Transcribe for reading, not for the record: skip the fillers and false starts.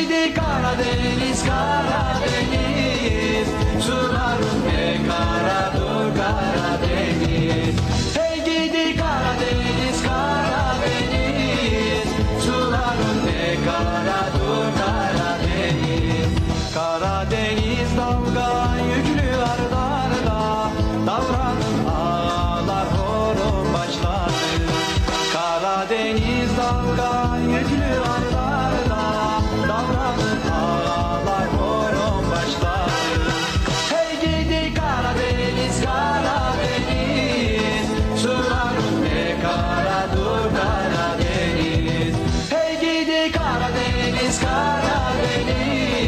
gidi Karadeniz, Karadeniz, suların ne karadır Karadeniz. Hey gidi Karadeniz, Karadeniz, suların ne karadır Karadeniz. Karadeniz dalga yüklü ardarda, davranın ağlar horon başladı. Karadeniz dalga yüklü ardarda, davranın ağlar horon başladı. Hey gidi Karadeniz, Karadeniz, suların ne karadır Karadeniz. Hey gidi Karadeniz, Karadeniz,